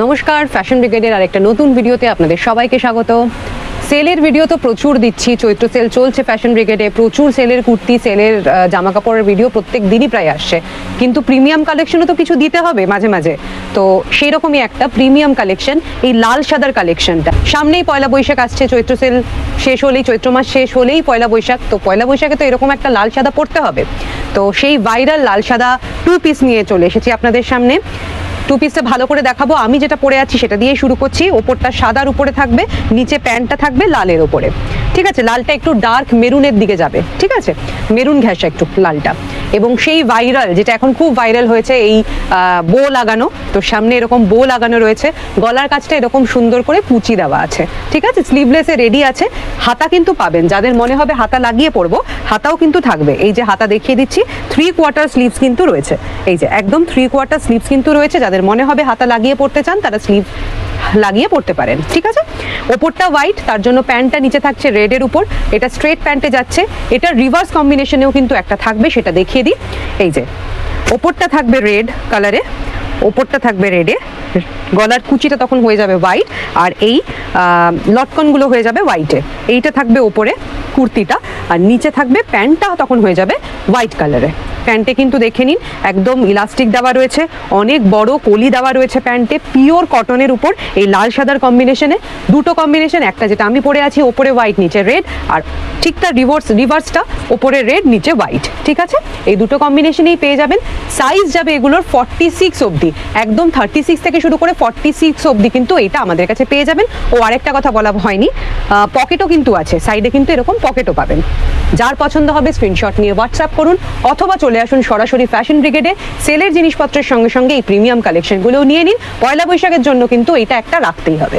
নমস্কার, ফ্যাশন ব্রিগেডের আরেকটা নতুন ভিডিওতে আপনাদের সবাইকে স্বাগত। সেলের ভিডিও তো প্রচুর দিচ্ছি, চৈত্র সেল চলছে ফ্যাশন ব্রিগেডে, প্রচুর সেলের কুর্তি, সেলের জামা কাপড়ের ভিডিও প্রত্যেক দিনই প্রায় আসছে। কিন্তু প্রিমিয়াম কালেকশনও তো কিছু দিতে হবে মাঝে মাঝে, তো সেই রকমই একটা প্রিমিয়াম কালেকশন, এই লাল সাদার কালেকশনটা। সামনেই পয়লা বৈশাখ আসছে, চৈত্র সেল শেষ হলেই, চৈত্র মাস শেষ হলেই পয়লা বৈশাখ, তো পয়লা বৈশাখে তো এরকম একটা লাল সাদা পরতে হবে। তো সেই ভাইরাল লাল সাদা 2 পিস নিয়ে চলে এসেছি আপনাদের সামনে। 2 পিসটা ভালো করে দেখাবো। আমি যেটা পরে আছি সেটা দিয়ে শুরু করছি। ওপরটা সাদার উপরে থাকবে, নিচে প্যান্টটা থাকবে লালের উপরে, ঠিক আছে? লালটা একটু ডার্ক মেরুনের দিকে যাবে, ঠিক আছে? মেরুন ঘেঁষা একটু লালটা। এবং সেই ভাইরাল, যেটা এখন খুব ভাইরাল হয়েছে, এই বো লাগানো। তো সামনে এরকম বো লাগানো রয়েছে, গলার কাছটা এরকম সুন্দর করে কুচি দেওয়া আছে, ঠিক আছে? স্লিভলেসে রেডি আছে। হাতা কিন্তু পাবেন, যাদের মনে হবে হাতা লাগিয়ে পরবো, হাতাও কিন্তু থাকবে। এই যে হাতা দেখিয়ে দিচ্ছি, 3/4 স্লিভস কিন্তু রয়েছে। এই যে একদম 3/4 স্লিভস কিন্তু রয়েছে। যাদের মনে হবে হাতা লাগিয়ে পড়তে চান, তারা স্লিভ লাগিয়ে পড়তে পারেন, ঠিক আছে? ওপরটা হোয়াইট, তার জন্য প্যান্টটা নিচে থাকছে রেডের উপর। এটা স্ট্রেট প্যান্টে যাচ্ছে। এটা রিভার্স কম্বিনেশনেও কিন্তু একটা থাকবে, সেটা দেখিয়ে দিই। এই যে ওপরটা থাকবে রেড কালারে, ওপরটা থাকবে রেডে, গলার কুচিটা তখন হয়ে যাবে হোয়াইট, আর এই লটকনগুলো হয়ে যাবে হোয়াইটে। এইটা থাকবে ওপরে কুর্তিটা, আর নিচে থাকবে প্যান্টটা তখন হয়ে যাবে হোয়াইট কালারে। প্যান্টে কিন্তু দেখে নিন, একদম ইলাস্টিক দেওয়া রয়েছে, অনেক বড় কলি দেওয়া রয়েছে প্যান্টে, পিওর কটনের উপর এই লাল সাদার কম্বিনেশনে। দুটো কম্বিনেশন, একটা যেটা আমি পরে আছি ওপরে হোয়াইট নিচে রেড, আর ঠিক তার রিভার্সটা ওপরে রেড নিচে হোয়াইট, ঠিক আছে? এই দুটো কম্বিনেশনেই পেয়ে যাবেন। সাইজ যাবে এগুলোর 46 অবধি, একদম 36 থেকে শুরু করে 46 অবধি কিন্তু এটা আমাদের কাছে পেয়ে যাবেন। ও আরেকটা কথা বলা হয়নি, পকেটও কিন্তু আছে, সাইডে কিন্তু এরকম পকেটও পাবেন। যার পছন্দ হবে স্ক্রিনশট নিয়ে হোয়াটসঅ্যাপ করুন, অথবা চলে আসুন সরাসরি ফ্যাশন ব্রিগেডে। সেলের জিনিসপত্রের সঙ্গে সঙ্গে এই প্রিমিয়াম কালেকশনগুলোও নিয়ে নিন। পয়লা বৈশাখের জন্য কিন্তু এটা একটা রাখতেই হবে।